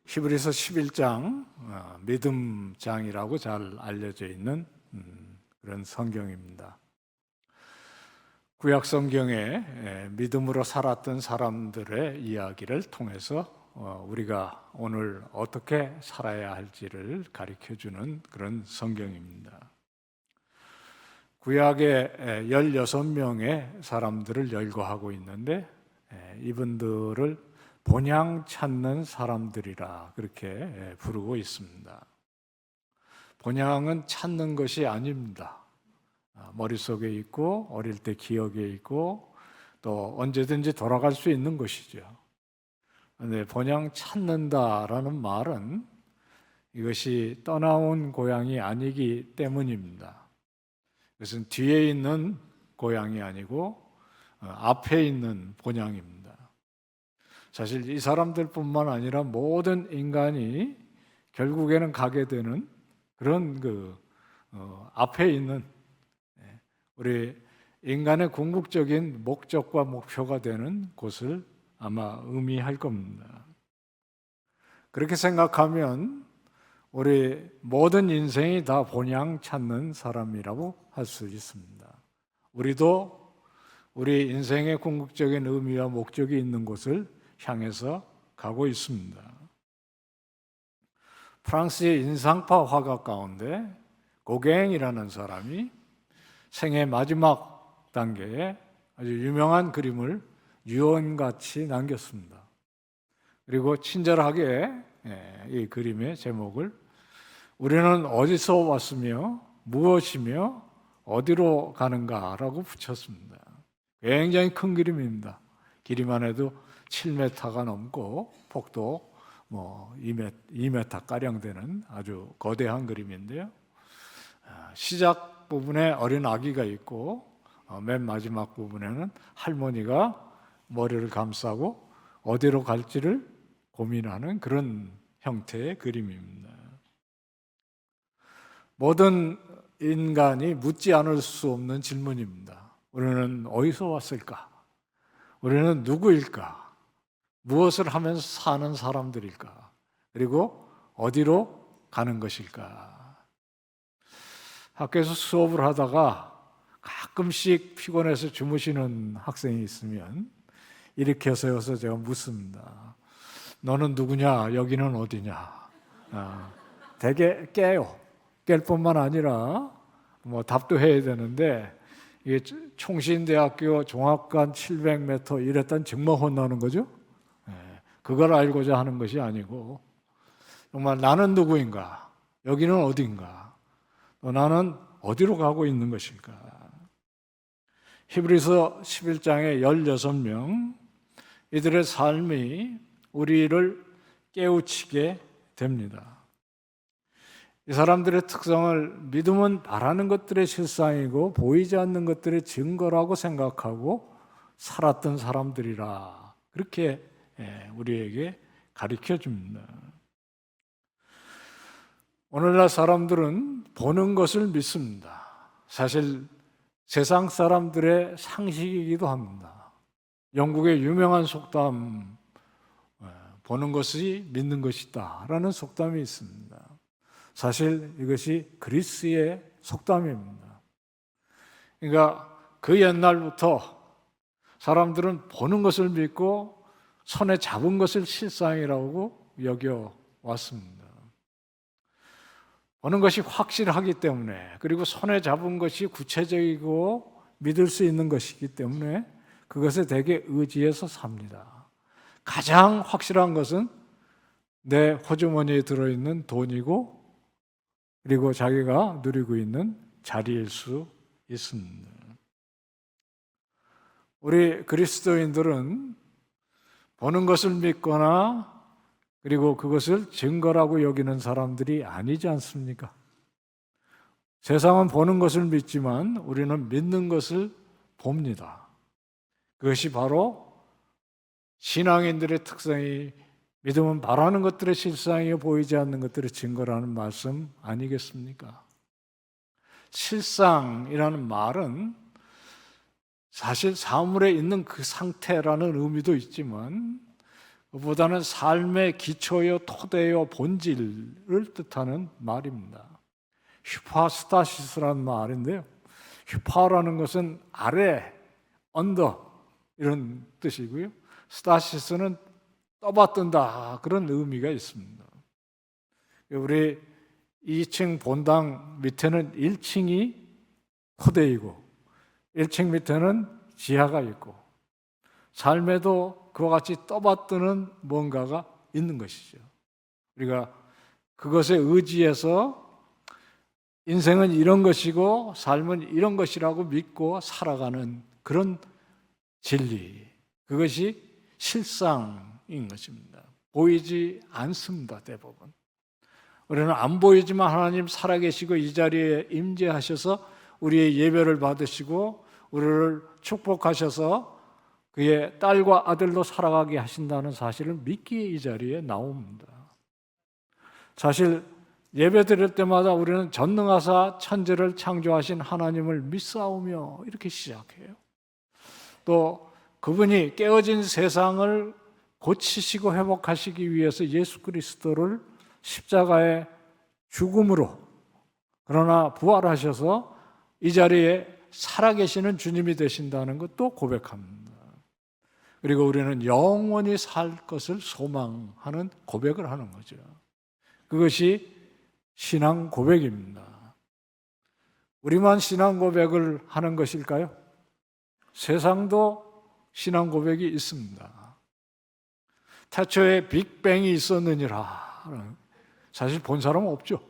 히브리서 11장 믿음장이라고 잘 알려져 있는 그런 성경입니다. 구약 성경에 믿음으로 살았던 사람들의 이야기를 통해서 우리가 오늘 어떻게 살아야 할지를 가르쳐주는 그런 성경입니다. 구약에 16명의 사람들을 열거하고 있는데 이분들을 본향 찾는 사람들이라 그렇게 부르고 있습니다. 본향은 찾는 것이 아닙니다. 머릿속에 있고 어릴 때 기억에 있고 또 언제든지 돌아갈 수 있는 것이죠. 그런데 본향 찾는다라는 말은 이것이 떠나온 고향이 아니기 때문입니다. 이것은 뒤에 있는 고향이 아니고 앞에 있는 본향입니다. 사실 이 사람들뿐만 아니라 모든 인간이 결국에는 가게 되는 그런 앞에 있는 우리 인간의 궁극적인 목적과 목표가 되는 곳을 아마 의미할 겁니다. 그렇게 생각하면 우리 모든 인생이 다 본향 찾는 사람이라고 할 수 있습니다. 우리도 우리 인생의 궁극적인 의미와 목적이 있는 곳을 향해서 가고 있습니다. 프랑스의 인상파 화가 가운데 고갱이라는 사람이 생애 마지막 단계에 아주 유명한 그림을 유언같이 남겼습니다. 그리고 친절하게 이 그림의 제목을 우리는 어디서 왔으며 무엇이며 어디로 가는가라고 붙였습니다. 굉장히 큰 그림입니다. 길이만 해도 7m가 넘고 폭도 2m가량 되는 아주 거대한 그림인데요. 시작 부분에 어린 아기가 있고 맨 마지막 부분에는 할머니가 머리를 감싸고 어디로 갈지를 고민하는 그런 형태의 그림입니다. 모든 인간이 묻지 않을 수 없는 질문입니다. 우리는 어디서 왔을까? 우리는 누구일까? 무엇을 하면서 사는 사람들일까? 그리고 어디로 가는 것일까? 학교에서 수업을 하다가 가끔씩 피곤해서 주무시는 학생이 있으면 이렇게 세워서 제가 묻습니다. 너는 누구냐? 여기는 어디냐? 되게 깨요. 깰 뿐만 아니라 답도 해야 되는데 이게 총신대학교 종합관 700m 이랬던 정말 혼나는 거죠. 그걸 알고자 하는 것이 아니고 정말 나는 누구인가? 여기는 어딘가? 또 나는 어디로 가고 있는 것일까? 히브리서 11장의 16명 이들의 삶이 우리를 깨우치게 됩니다. 이 사람들의 특성을 믿음은 바라는 것들의 실상이고 보이지 않는 것들의 증거라고 생각하고 살았던 사람들이라 그렇게 우리에게 가르쳐 줍니다. 오늘날 사람들은 보는 것을 믿습니다. 사실 세상 사람들의 상식이기도 합니다. 영국의 유명한 속담, 보는 것이 믿는 것이다 라는 속담이 있습니다. 사실 이것이 그리스의 속담입니다. 그러니까 그 옛날부터 사람들은 보는 것을 믿고 손에 잡은 것을 실상이라고 여겨왔습니다. 보는 것이 확실하기 때문에 그리고 손에 잡은 것이 구체적이고 믿을 수 있는 것이기 때문에 그것에 대개 의지해서 삽니다. 가장 확실한 것은 내 호주머니에 들어있는 돈이고 그리고 자기가 누리고 있는 자리일 수 있습니다. 우리 그리스도인들은 보는 것을 믿거나 그리고 그것을 증거라고 여기는 사람들이 아니지 않습니까? 세상은 보는 것을 믿지만 우리는 믿는 것을 봅니다. 그것이 바로 신앙인들의 특성이 믿음은 바라는 것들의 실상이요 보이지 않는 것들의 증거라는 말씀 아니겠습니까? 실상이라는 말은 사실 사물에 있는 그 상태라는 의미도 있지만 보다는 삶의 기초요, 토대요, 본질을 뜻하는 말입니다. 휘파스타시스라는 말인데요. 휘파라는 것은 아래, 언더 이런 뜻이고요. 스타시스는 떠받든다 그런 의미가 있습니다. 우리 2층 본당 밑에는 1층이 토대이고 1층 밑에는 지하가 있고 삶에도 그와 같이 떠받드는 뭔가가 있는 것이죠. 우리가 그것에 의지해서 인생은 이런 것이고 삶은 이런 것이라고 믿고 살아가는 그런 진리, 그것이 실상인 것입니다. 보이지 않습니다, 대부분. 우리는 안 보이지만 하나님 살아계시고 이 자리에 임재하셔서 우리의 예배를 받으시고 우리를 축복하셔서 그의 딸과 아들로 살아가게 하신다는 사실을 믿기에 이 자리에 나옵니다. 사실 예배 드릴 때마다 우리는 전능하사 천지를 창조하신 하나님을 믿사오며 이렇게 시작해요. 또 그분이 깨어진 세상을 고치시고 회복하시기 위해서 예수 그리스도를 십자가의 죽음으로 그러나 부활하셔서 이 자리에 살아계시는 주님이 되신다는 것도 고백합니다. 그리고 우리는 영원히 살 것을 소망하는 고백을 하는 거죠. 그것이 신앙 고백입니다. 우리만 신앙 고백을 하는 것일까요? 세상도 신앙 고백이 있습니다. 태초에 빅뱅이 있었느니라. 사실 본 사람은 없죠.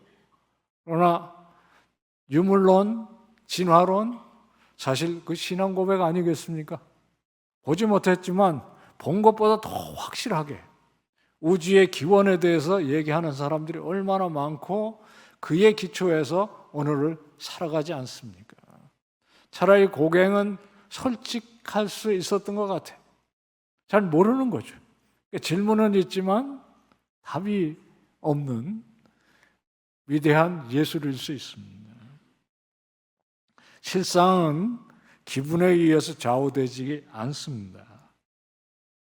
그러나 유물론, 진화론, 사실 그 신앙 고백 아니겠습니까? 보지 못했지만 본 것보다 더 확실하게 우주의 기원에 대해서 얘기하는 사람들이 얼마나 많고 그의 기초에서 오늘을 살아가지 않습니까? 차라리 고갱은 솔직할 수 있었던 것 같아요. 잘 모르는 거죠. 질문은 있지만 답이 없는 위대한 예술일 수 있습니다. 실상은 기분에 의해서 좌우되지 않습니다.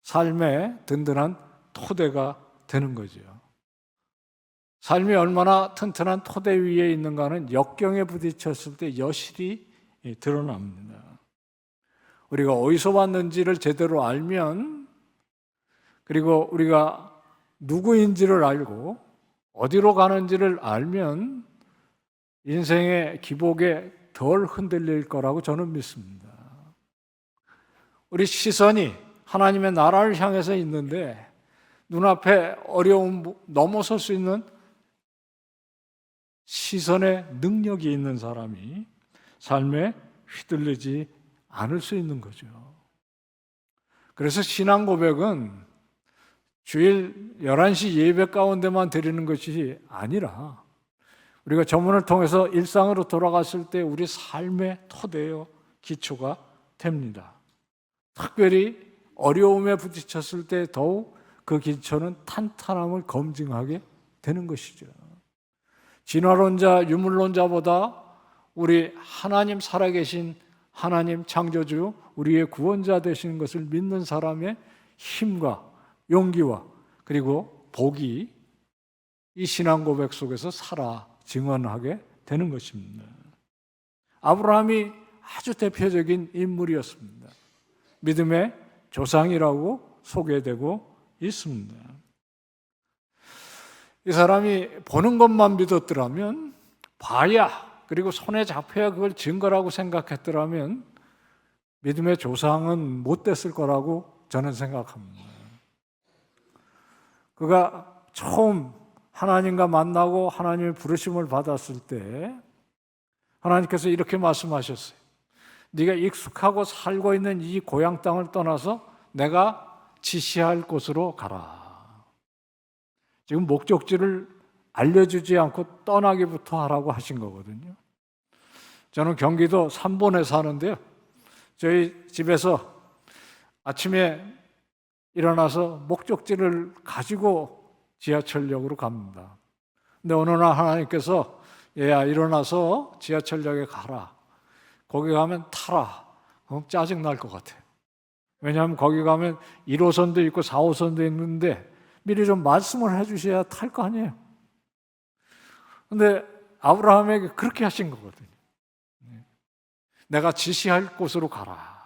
삶의 든든한 토대가 되는 거죠. 삶이 얼마나 튼튼한 토대 위에 있는가는 역경에 부딪혔을 때 여실히 드러납니다. 우리가 어디서 왔는지를 제대로 알면, 그리고 우리가 누구인지를 알고 어디로 가는지를 알면 인생의 기복에 덜 흔들릴 거라고 저는 믿습니다. 우리 시선이 하나님의 나라를 향해서 있는데 눈앞에 어려움 넘어설 수 있는 시선의 능력이 있는 사람이 삶에 휘둘리지 않을 수 있는 거죠. 그래서 신앙 고백은 주일 11시 예배 가운데만 드리는 것이 아니라 우리가 전문을 통해서 일상으로 돌아갔을 때 우리 삶의 토대요 기초가 됩니다. 특별히 어려움에 부딪혔을 때 더욱 그 기초는 탄탄함을 검증하게 되는 것이죠. 진화론자, 유물론자보다 우리 하나님 살아계신 하나님 창조주, 우리의 구원자 되시는 것을 믿는 사람의 힘과 용기와 그리고 복이 이 신앙 고백 속에서 살아 증언하게 되는 것입니다. 아브라함이 아주 대표적인 인물이었습니다. 믿음의 조상이라고 소개되고 있습니다. 이 사람이 보는 것만 믿었더라면, 봐야 그리고 손에 잡혀야 그걸 증거라고 생각했더라면 믿음의 조상은 못 됐을 거라고 저는 생각합니다. 그가 처음 하나님과 만나고 하나님의 부르심을 받았을 때 하나님께서 이렇게 말씀하셨어요. 네가 익숙하고 살고 있는 이 고향 땅을 떠나서 내가 지시할 곳으로 가라. 지금 목적지를 알려주지 않고 떠나기부터 하라고 하신 거거든요. 저는 경기도 삼본에 사는데요. 저희 집에서 아침에 일어나서 목적지를 가지고 지하철역으로 갑니다. 근데 어느 날 하나님께서 얘야 일어나서 지하철역에 가라. 거기 가면 타라. 그럼 짜증 날 것 같아. 왜냐하면 거기 가면 1호선도 있고 4호선도 있는데 미리 좀 말씀을 해주셔야 탈 거 아니에요. 근데 아브라함에게 그렇게 하신 거거든요. 내가 지시할 곳으로 가라.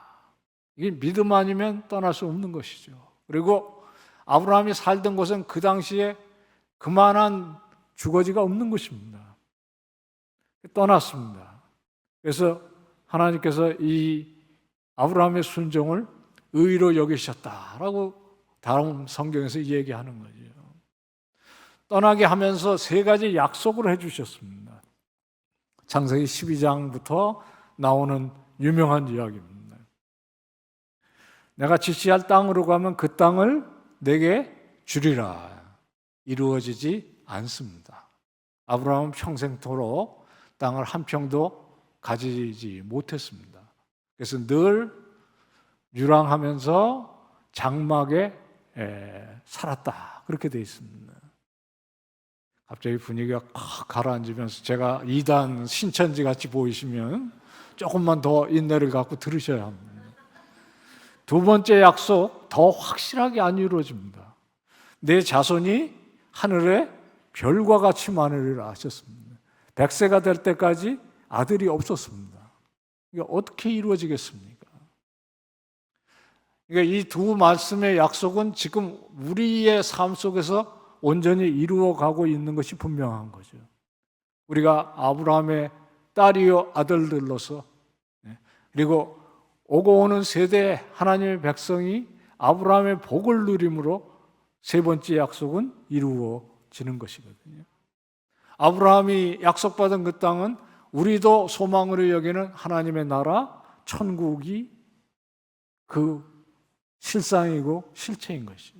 이게 믿음 아니면 떠날 수 없는 것이죠. 그리고 아브라함이 살던 곳은 그 당시에 그만한 주거지가 없는 곳입니다. 떠났습니다. 그래서 하나님께서 이 아브라함의 순종을 의로 여기셨다라고 다음 성경에서 얘기하는 거죠. 떠나게 하면서 세 가지 약속을 해주셨습니다. 창세기 12장부터 나오는 유명한 이야기입니다. 내가 지시할 땅으로 가면 그 땅을 내게 주리라. 이루어지지 않습니다. 아브라함은 평생토록 땅을 한 평도 가지지 못했습니다. 그래서 늘 유랑하면서 장막에 살았다. 그렇게 되어 있습니다. 갑자기 분위기가 확 가라앉으면서 제가 2단 신천지 같이 보이시면 조금만 더 인내를 갖고 들으셔야 합니다. 두 번째 약속, 더 확실하게 안 이루어집니다. 내 자손이 하늘에 별과 같이 많으리라 하셨습니다. 100세가 될 때까지 아들이 없었습니다. 이게 어떻게 이루어지겠습니까? 그러니까 이 두 말씀의 약속은 지금 우리의 삶 속에서 온전히 이루어가고 있는 것이 분명한 거죠. 우리가 아브라함의 딸이요 아들들로서, 그리고 오고 오는 세대 하나님의 백성이 아브라함의 복을 누림으로 세 번째 약속은 이루어지는 것이거든요. 아브라함이 약속받은 그 땅은 우리도 소망으로 여기는 하나님의 나라, 천국이 그 실상이고 실체인 것이죠.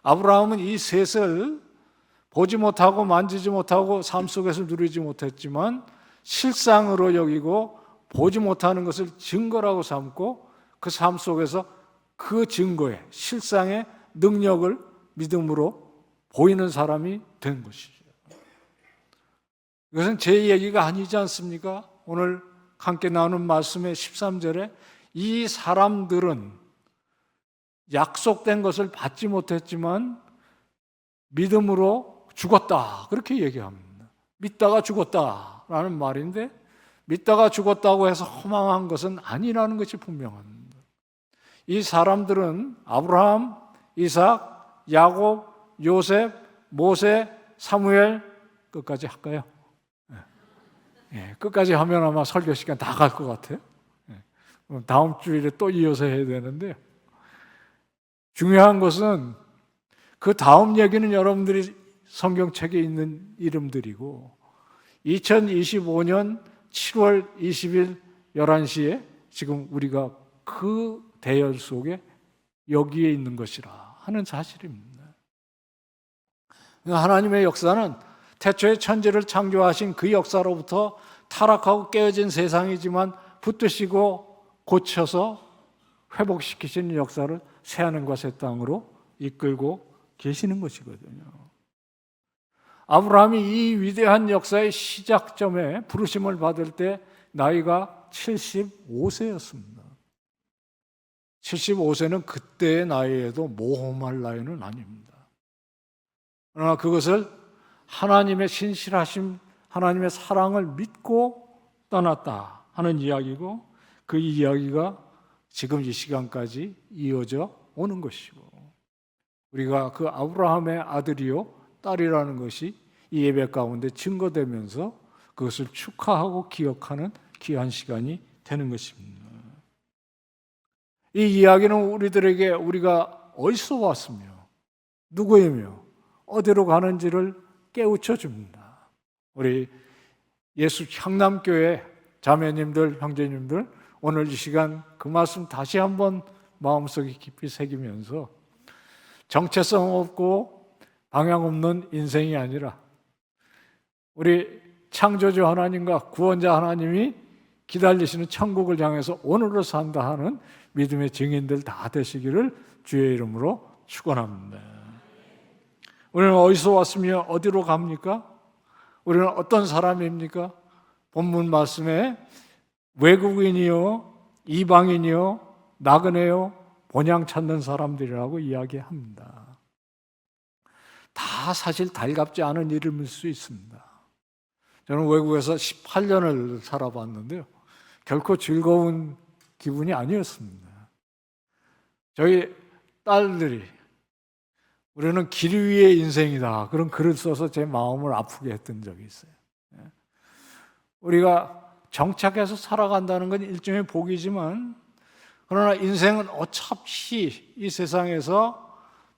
아브라함은 이 셋을 보지 못하고 만지지 못하고 삶 속에서 누리지 못했지만 실상으로 여기고 보지 못하는 것을 증거라고 삼고 그 삶 속에서 그 증거의 실상의 능력을 믿음으로 보이는 사람이 된 것이죠. 이것은 제 얘기가 아니지 않습니까? 오늘 함께 나누는 말씀의 13절에 이 사람들은 약속된 것을 받지 못했지만 믿음으로 죽었다. 그렇게 얘기합니다. 믿다가 죽었다라는 말인데 믿다가 죽었다고 해서 허망한 것은 아니라는 것이 분명합니다. 이 사람들은 아브라함, 이삭, 야곱, 요셉, 모세, 사무엘 끝까지 할까요? 끝까지 하면 아마 설교 시간 다 갈 것 같아요. 다음 주일에 또 이어서 해야 되는데 중요한 것은 그 다음 얘기는 여러분들이 성경책에 있는 이름들이고 2025년 7월 20일 11시에 지금 우리가 그 대열 속에 여기에 있는 것이라 하는 사실입니다. 하나님의 역사는 태초에 천지를 창조하신 그 역사로부터 타락하고 깨어진 세상이지만 붙드시고 고쳐서 회복시키시는 역사를 새하늘과 새 땅으로 이끌고 계시는 것이거든요. 아브라함이 이 위대한 역사의 시작점에 부르심을 받을 때 나이가 75세였습니다. 75세는 그때의 나이에도 모험할 나이는 아닙니다. 그러나 그것을 하나님의 신실하심, 하나님의 사랑을 믿고 떠났다 하는 이야기고 그 이야기가 지금 이 시간까지 이어져 오는 것이고 우리가 그 아브라함의 아들이요 딸이라는 것이 이 예배 가운데 증거되면서 그것을 축하하고 기억하는 귀한 시간이 되는 것입니다. 이 이야기는 우리들에게 우리가 어디서 왔으며 누구이며 어디로 가는지를 깨우쳐 줍니다. 우리 예수 향남교회 자매님들, 형제님들 오늘 이 시간 그 말씀 다시 한번 마음속에 깊이 새기면서 정체성 없고 방향 없는 인생이 아니라 우리 창조주 하나님과 구원자 하나님이 기다리시는 천국을 향해서 오늘로 산다 하는 믿음의 증인들 다 되시기를 주의 이름으로 축원합니다. 우리는 어디서 왔으며 어디로 갑니까? 우리는 어떤 사람입니까? 본문 말씀에 외국인이요, 이방인이요, 나그네요, 본향 찾는 사람들이라고 이야기합니다. 다 사실 달갑지 않은 이름일 수 있습니다. 저는 외국에서 18년을 살아봤는데요. 결코 즐거운 기분이 아니었습니다. 저희 딸들이 우리는 길 위의 인생이다 그런 글을 써서 제 마음을 아프게 했던 적이 있어요. 우리가 정착해서 살아간다는 건 일종의 복이지만 그러나 인생은 어차피 이 세상에서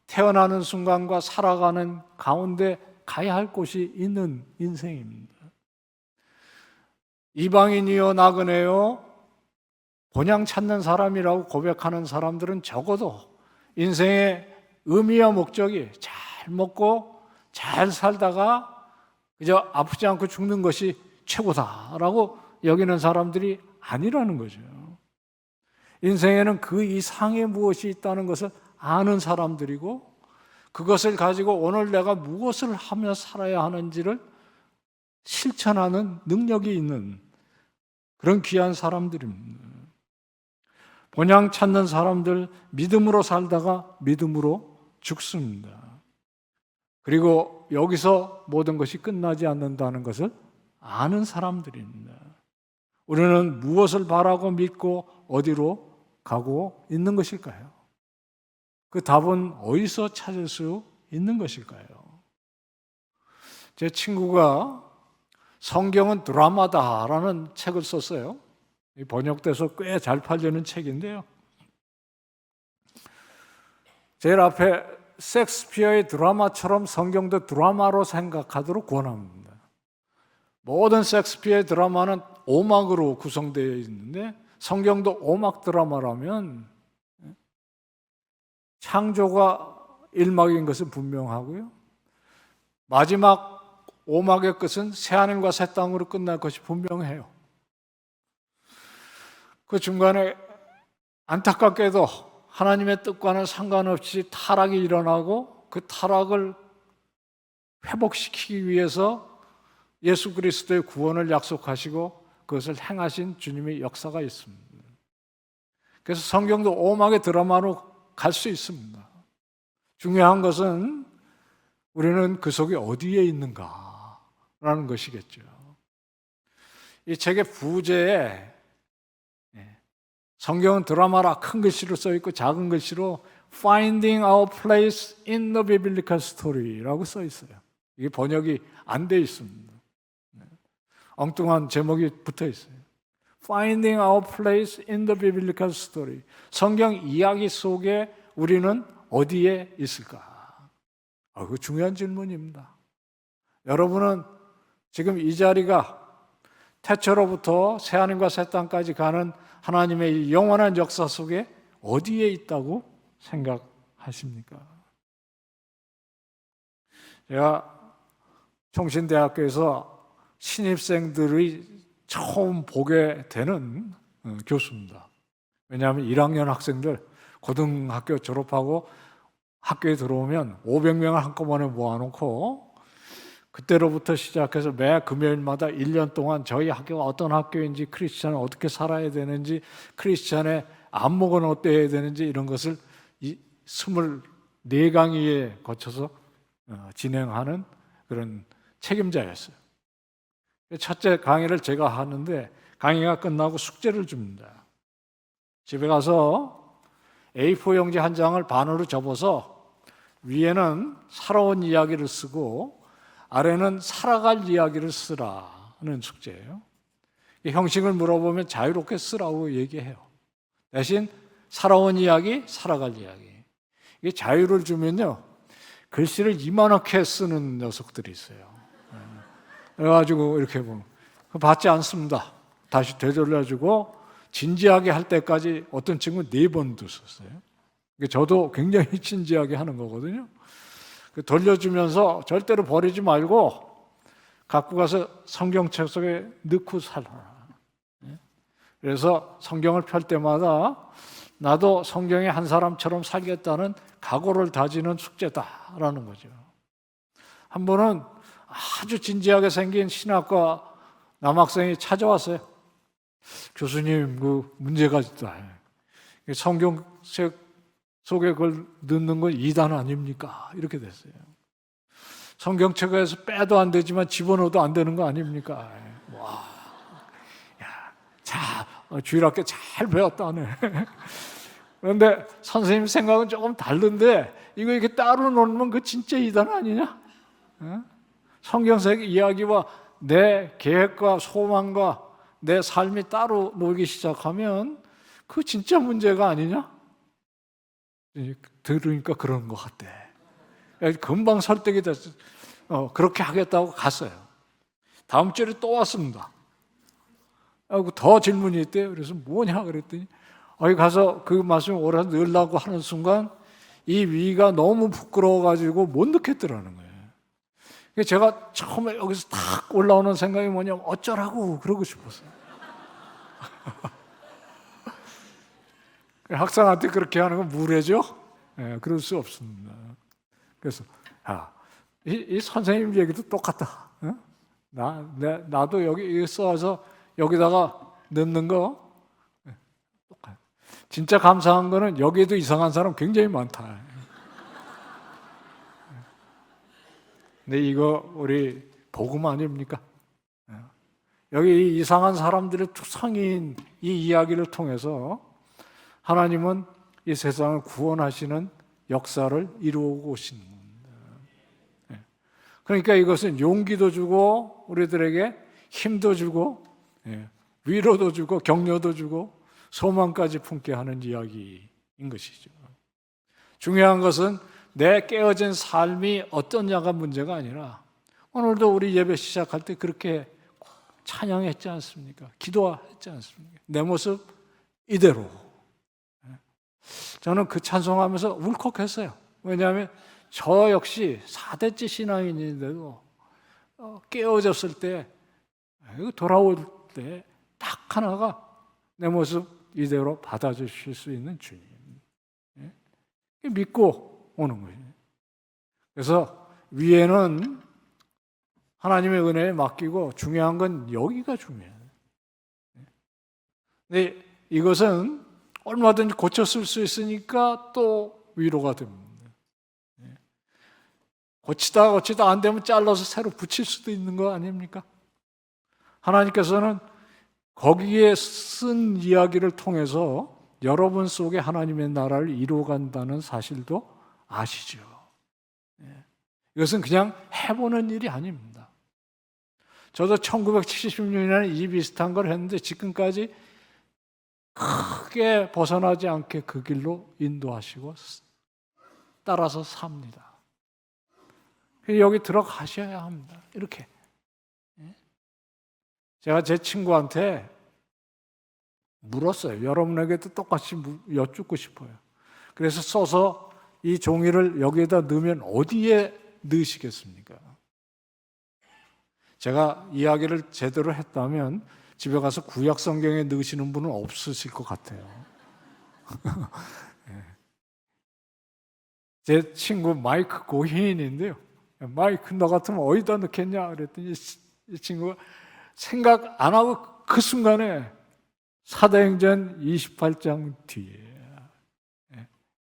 태어나는 순간과 살아가는 가운데 가야 할 곳이 있는 인생입니다. 이방인이요 나그네요 본향 찾는 사람이라고 고백하는 사람들은 적어도 인생의 의미와 목적이 잘 먹고 잘 살다가 그저 아프지 않고 죽는 것이 최고다라고 여기는 사람들이 아니라는 거죠. 인생에는 그 이상의 무엇이 있다는 것을 아는 사람들이고 그것을 가지고 오늘 내가 무엇을 하며 살아야 하는지를 실천하는 능력이 있는 그런 귀한 사람들입니다. 본향 찾는 사람들, 믿음으로 살다가 믿음으로 죽습니다. 그리고 여기서 모든 것이 끝나지 않는다는 것을 아는 사람들입니다. 우리는 무엇을 바라고 믿고 어디로 가고 있는 것일까요? 그 답은 어디서 찾을 수 있는 것일까요? 제 친구가 성경은 드라마다라는 책을 썼어요. 번역돼서 꽤 잘 팔리는 책인데요. 제일 앞에 셰익스피어의 드라마처럼 성경도 드라마로 생각하도록 권합니다. 모든 셰익스피어의 드라마는 5막으로 구성되어 있는데 성경도 5막 드라마라면 창조가 1막인 것은 분명하고요. 마지막 5막의 끝은 새하늘과 새 땅으로 끝날 것이 분명해요. 그 중간에 안타깝게도 하나님의 뜻과는 상관없이 타락이 일어나고 그 타락을 회복시키기 위해서 예수 그리스도의 구원을 약속하시고 그것을 행하신 주님의 역사가 있습니다. 그래서 성경도 5막의 드라마로 갈 수 있습니다. 중요한 것은 우리는 그 속에 어디에 있는가라는 것이겠죠. 이 책의 부제에 성경은 드라마라 큰 글씨로 써 있고 작은 글씨로 Finding Our Place in the Biblical Story라고 써 있어요. 이게 번역이 안 돼 있습니다. 엉뚱한 제목이 붙어 있어요. Finding Our Place in the Biblical Story. 성경 이야기 속에 우리는 어디에 있을까? 그 중요한 질문입니다. 여러분은 지금 이 자리가 태초로부터 새하늘과 새 땅까지 가는 하나님의 영원한 역사 속에 어디에 있다고 생각하십니까? 제가 총신대학교에서 신입생들이 처음 보게 되는 교수입니다. 왜냐하면 1학년 학생들 고등학교 졸업하고 학교에 들어오면 500명을 한꺼번에 모아놓고 그때로부터 시작해서 매 금요일마다 1년 동안 저희 학교가 어떤 학교인지, 크리스찬은 어떻게 살아야 되는지, 크리스찬의 안목은 어때야 되는지 이런 것을 24강의에 거쳐서 진행하는 그런 책임자였어요. 첫째 강의를 제가 하는데 강의가 끝나고 숙제를 줍니다. 집에 가서 A4 용지 한 장을 반으로 접어서 위에는 살아온 이야기를 쓰고 아래는 살아갈 이야기를 쓰라는 숙제예요. 형식을 물어보면 자유롭게 쓰라고 얘기해요. 대신 살아온 이야기, 살아갈 이야기. 이게 자유를 주면요, 글씨를 이만하게 쓰는 녀석들이 있어요. 그래가지고 이렇게 보면 받지 않습니다. 다시 되돌려주고 진지하게 할 때까지 어떤 친구는 4번도 썼어요. 저도 굉장히 진지하게 하는 거거든요. 돌려주면서 절대로 버리지 말고 갖고 가서 성경책 속에 넣고 살아라. 그래서 성경을 펼 때마다 나도 성경의 한 사람처럼 살겠다는 각오를 다지는 숙제다라는 거죠. 한 번은 아주 진지하게 생긴 신학과 남학생이 찾아왔어요. 교수님, 그 문제가 있다. 성경책 속에 그걸 넣는 건 이단 아닙니까? 이렇게 됐어요. 성경책에서 빼도 안 되지만 집어넣어도 안 되는 거 아닙니까? 와, 야, 자, 주일학교 잘 배웠다네. 그런데 선생님 생각은 조금 다른데 이거 이렇게 따로 놓으면 그 진짜 이단 아니냐? 성경책 이야기와 내 계획과 소망과 내 삶이 따로 놀기 시작하면 그 진짜 문제가 아니냐? 들으니까 그런 것 같대. 금방 설득이 됐어. 그렇게 하겠다고 갔어요. 다음 주에 또 왔습니다. 더 질문이 있대요. 그래서 뭐냐 그랬더니 거기 가서 그 말씀 오래 넣으려고 하는 순간 이 위가 너무 부끄러워가지고 못 넣겠더라는 거예요. 제가 처음에 여기서 탁 올라오는 생각이 뭐냐면 어쩌라고 그러고 싶었어요. 학생한테 그렇게 하는 건 무례죠? 네, 그럴 수 없습니다. 그래서 이 선생님 얘기도 똑같다. 나도 여기 써서 여기다가 넣는 거 똑같아. 진짜 감사한 거는 여기에도 이상한 사람 굉장히 많다. 근데 이거 우리 복음 아닙니까? 여기 이상한 사람들의 투성인 이 이야기를 통해서 하나님은 이 세상을 구원하시는 역사를 이루고 오신 겁니다. 그러니까 이것은 용기도 주고 우리들에게 힘도 주고 위로도 주고 격려도 주고 소망까지 품게 하는 이야기인 것이죠. 중요한 것은 내 깨어진 삶이 어떠냐가 문제가 아니라 오늘도 우리 예배 시작할 때 그렇게 찬양했지 않습니까? 기도했지 않습니까? 내 모습 이대로. 저는 그 찬송하면서 울컥했어요. 왜냐하면 저 역시 4대째 신앙인인데도 깨어졌을 때 돌아올 때 딱 하나가 내 모습 이대로 받아주실 수 있는 주님. 믿고 오는 거예요. 그래서 위에는 하나님의 은혜에 맡기고 중요한 건 여기가 중요해요. 근데 이것은 얼마든지 고쳐 쓸 수 있으니까 또 위로가 됩니다. 고치다 안 되면 잘라서 새로 붙일 수도 있는 거 아닙니까? 하나님께서는 거기에 쓴 이야기를 통해서 여러분 속에 하나님의 나라를 이루어간다는 사실도 아시죠? 이것은 그냥 해보는 일이 아닙니다. 저도 1976년에 이 비슷한 걸 했는데 지금까지 크게 벗어나지 않게 그 길로 인도하시고 따라서 삽니다. 여기 들어가셔야 합니다. 이렇게. 제가 제 친구한테 물었어요. 여러분에게도 똑같이 여쭙고 싶어요. 그래서 써서 이 종이를 여기에다 넣으면 어디에 넣으시겠습니까? 제가 이야기를 제대로 했다면 집에 가서 구약 성경에 넣으시는 분은 없으실 것 같아요. 제 친구 마이크 고희인인데요. 마이크 너 같으면 어디다 넣겠냐 그랬더니 이 친구가 생각 안 하고 그 순간에 사도행전 28장 뒤에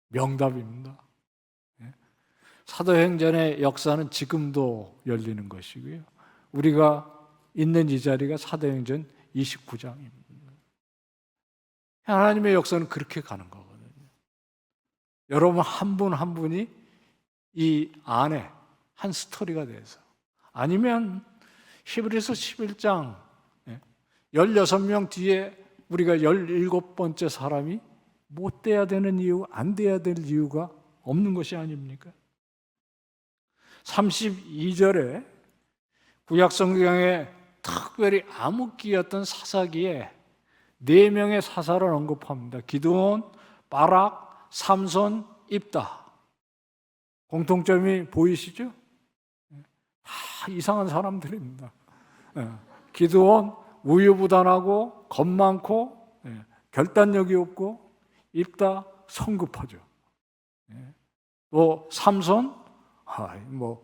명답입니다. 사도행전의 역사는 지금도 열리는 것이고요. 우리가 있는 이 자리가 사도행전 29장입니다. 하나님의 역사는 그렇게 가는 거거든요. 여러분 한 분 한 분이 이 안에 한 스토리가 돼서 아니면 히브리서 11장 16명 뒤에 우리가 17번째 사람이 못 돼야 되는 이유, 안 돼야 될 이유가 없는 것이 아닙니까? 32절에 구약성경에 특별히 암흑기였던 사사기에 4명의 사사를 언급합니다. 기드온, 바락, 삼손, 입다. 공통점이 보이시죠? 다 이상한 사람들입니다. 기드온 우유부단하고 겁 많고 결단력이 없고 입다 성급하죠. 또 삼손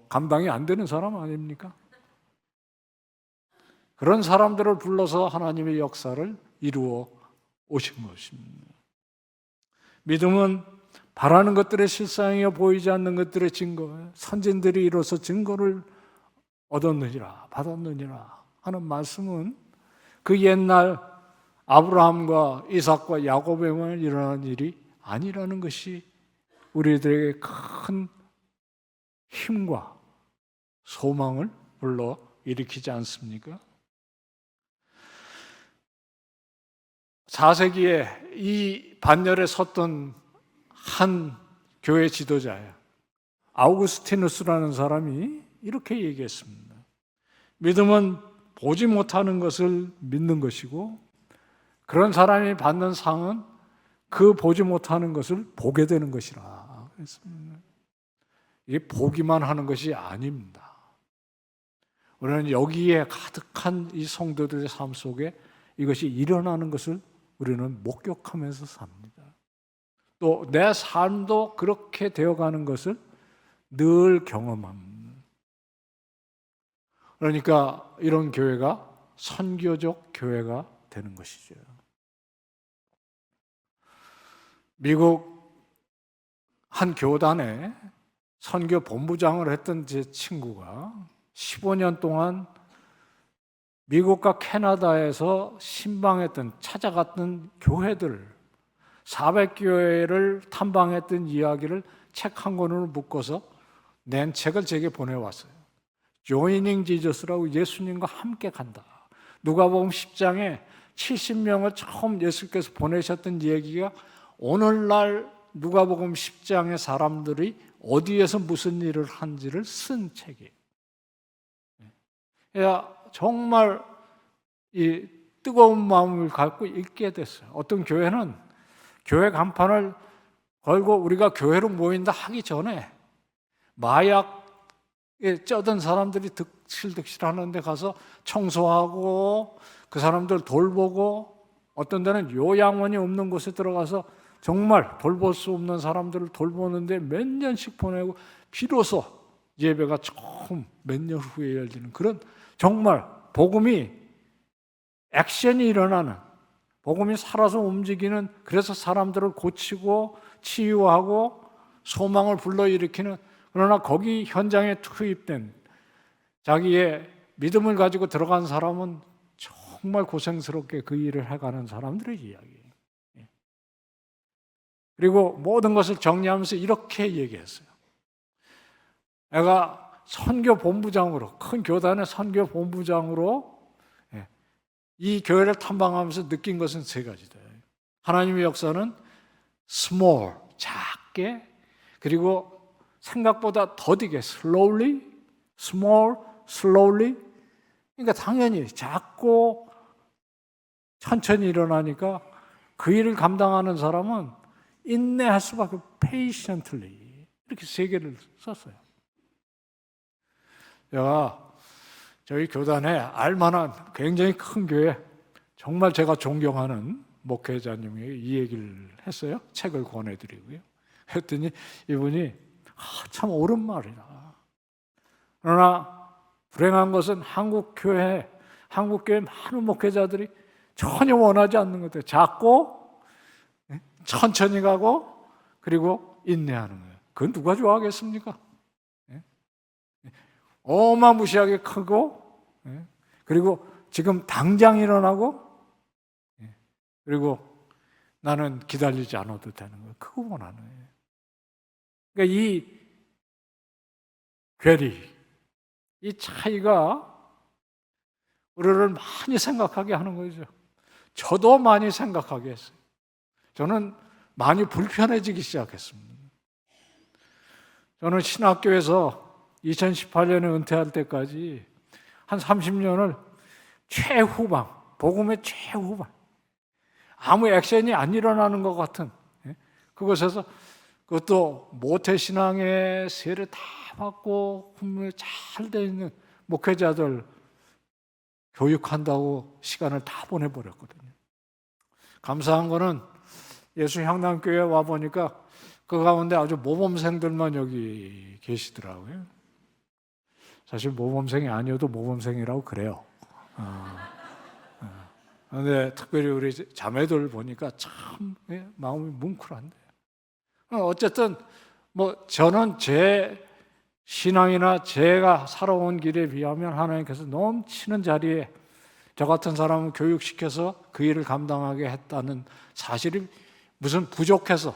감당이 안 되는 사람 아닙니까? 그런 사람들을 불러서 하나님의 역사를 이루어 오신 것입니다. 믿음은 바라는 것들의 실상이요 보이지 않는 것들의 증거, 선진들이 이로써 증거를 얻었느니라, 받았느니라 하는 말씀은 그 옛날 아브라함과 이삭과 야곱에만 일어난 일이 아니라는 것이 우리들에게 큰 힘과 소망을 불러 일으키지 않습니까? 4세기에 이 반열에 섰던 한 교회 지도자예요. 아우구스티누스라는 사람이 이렇게 얘기했습니다. 믿음은 보지 못하는 것을 믿는 것이고, 그런 사람이 받는 상은 그 보지 못하는 것을 보게 되는 것이라 그랬습니다. 이게 보기만 하는 것이 아닙니다. 우리는 여기에 가득한 이 성도들의 삶 속에 이것이 일어나는 것을 우리는 목격하면서 삽니다. 또 내 삶도 그렇게 되어가는 것을 늘 경험합니다. 그러니까 이런 교회가 선교적 교회가 되는 것이죠. 미국 한 교단에 선교 본부장을 했던 제 친구가 15년 동안 미국과 캐나다에서 신방했던, 찾아갔던 교회들 400교회를 탐방했던 이야기를 책 한 권으로 묶어서 낸 책을 제게 보내왔어요. Joining Jesus라고, 예수님과 함께 간다. 누가복음 10장에 70명을 처음 예수께서 보내셨던 얘기가 오늘날 누가복음 10장의 사람들이 어디에서 무슨 일을 한지를 쓴 책이에요. 정말 이 뜨거운 마음을 갖고 읽게 됐어요. 어떤 교회는 교회 간판을 걸고 우리가 교회로 모인다 하기 전에 마약에 쩌든 사람들이 득실득실 하는데 가서 청소하고 그 사람들 돌보고, 어떤 데는 요양원이 없는 곳에 들어가서 정말 돌볼 수 없는 사람들을 돌보는데 몇 년씩 보내고 비로소 예배가 처음 몇 년 후에 열리는, 그런 정말 복음이 액션이 일어나는, 복음이 살아서 움직이는, 그래서 사람들을 고치고 치유하고 소망을 불러일으키는, 그러나 거기 현장에 투입된 자기의 믿음을 가지고 들어간 사람은 정말 고생스럽게 그 일을 해가는 사람들의 이야기예요. 그리고 모든 것을 정리하면서 이렇게 얘기했어요. 내가 선교 본부장으로, 큰 교단의 선교 본부장으로 이 교회를 탐방하면서 느낀 것은 세 가지다. 하나님의 역사는 small, 작게, 그리고 생각보다 더디게 slowly, small, slowly. 그러니까 당연히 작고 천천히 일어나니까 그 일을 감당하는 사람은 인내할 수밖에, patiently, 이렇게 세 개를 썼어요. 제가 저희 교단에 알만한 굉장히 큰 교회, 정말 제가 존경하는 목회자님이 이 얘기를 했어요. 책을 권해드리고요. 했더니 이분이 참 옳은 말이다. 그러나 불행한 것은 한국 교회 많은 목회자들이 전혀 원하지 않는 것들, 작고 천천히 가고 그리고 인내하는 거예요. 그건 누가 좋아하겠습니까? 어마무시하게 크고, 그리고 지금 당장 일어나고, 그리고 나는 기다리지 않아도 되는 거예요. 그거 원하는 거예요. 그러니까 이 괴리, 이 차이가 우리를 많이 생각하게 하는 거죠. 저도 많이 생각하게 했어요. 저는 많이 불편해지기 시작했습니다. 저는 신학교에서 2018년에 은퇴할 때까지 한 30년을 최후방, 복음의 최후방, 아무 액션이 안 일어나는 것 같은 그것에서, 그것도 모태신앙의 세를 다 받고 훈련이 잘 돼 있는 목회자들 교육한다고 시간을 다 보내버렸거든요. 감사한 거는 예수 향남교회에 와보니까 그 가운데 아주 모범생들만 여기 계시더라고요. 사실 모범생이 아니어도 모범생이라고 그래요. 그런데 특별히 우리 자매들 보니까 참 마음이 뭉클한데, 어쨌든 저는 제 신앙이나 제가 살아온 길에 비하면 하나님께서 넘치는 자리에 저 같은 사람을 교육시켜서 그 일을 감당하게 했다는 사실이 무슨 부족해서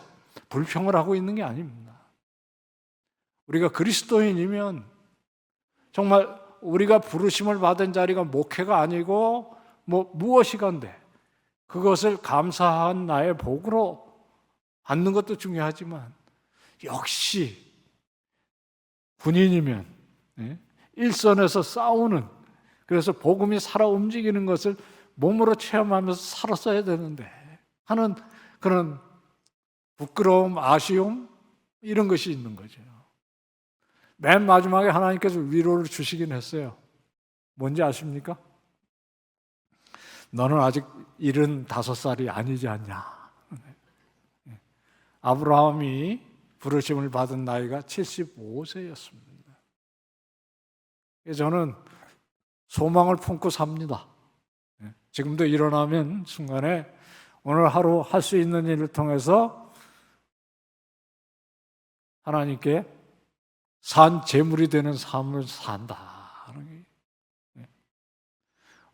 불평을 하고 있는 게 아닙니다. 우리가 그리스도인이면 정말 우리가 부르심을 받은 자리가 목회가 아니고 무엇이건데 그것을 감사한 나의 복으로 받는 것도 중요하지만 역시 군인이면 일선에서 싸우는, 그래서 복음이 살아 움직이는 것을 몸으로 체험하면서 살았어야 되는데 하는 그런 부끄러움, 아쉬움 이런 것이 있는 거죠. 맨 마지막에 하나님께서 위로를 주시긴 했어요. 뭔지 아십니까? 너는 아직 75살이 아니지 않냐. 아브라함이 부르심을 받은 나이가 75세였습니다. 저는 소망을 품고 삽니다. 지금도 일어나면 순간에 오늘 하루 할 수 있는 일을 통해서 하나님께 산 제물이 되는 삶을 산다.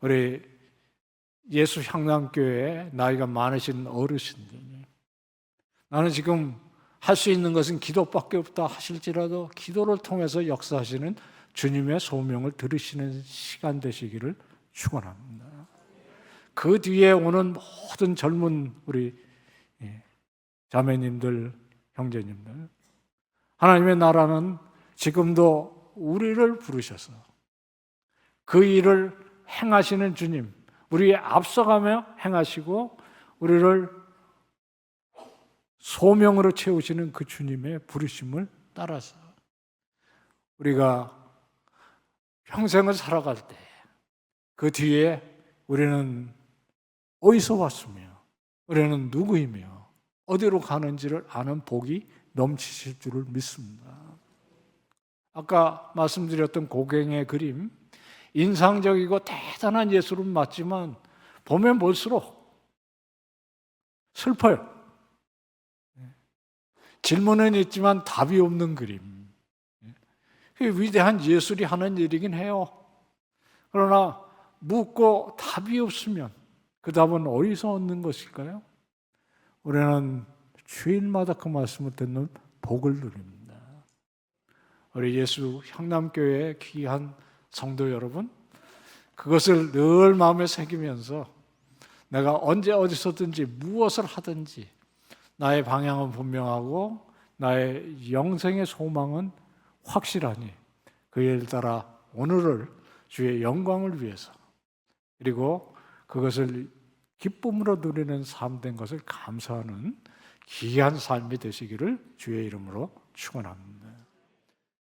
우리 예수 향남교회 나이가 많으신 어르신들, 나는 지금 할 수 있는 것은 기도밖에 없다 하실지라도 기도를 통해서 역사하시는 주님의 소명을 들으시는 시간 되시기를 축원합니다. 그 뒤에 오는 모든 젊은 우리 자매님들, 형제님들, 하나님의 나라는 지금도 우리를 부르셔서 그 일을 행하시는 주님, 우리의 앞서가며 행하시고 우리를 소명으로 채우시는 그 주님의 부르심을 따라서 우리가 평생을 살아갈 때 그 뒤에 우리는 어디서 왔으며 우리는 누구이며 어디로 가는지를 아는 복이 넘치실 줄을 믿습니다. 아까 말씀드렸던 고갱의 그림, 인상적이고 대단한 예술은 맞지만 보면 볼수록 슬퍼요. 질문은 있지만 답이 없는 그림. 위대한 예술이 하는 일이긴 해요. 그러나 묻고 답이 없으면 그 답은 어디서 얻는 것일까요? 우리는 주일마다 그 말씀을 듣는 복을 누립니다. 우리 예수 향남교회의 귀한 성도 여러분, 그것을 늘 마음에 새기면서 내가 언제 어디서든지 무엇을 하든지 나의 방향은 분명하고 나의 영생의 소망은 확실하니 그 일 따라 오늘을 주의 영광을 위해서 그리고 그것을 기쁨으로 누리는 삶 된 것을 감사하는 귀한 삶이 되시기를 주의 이름으로 축원합니다.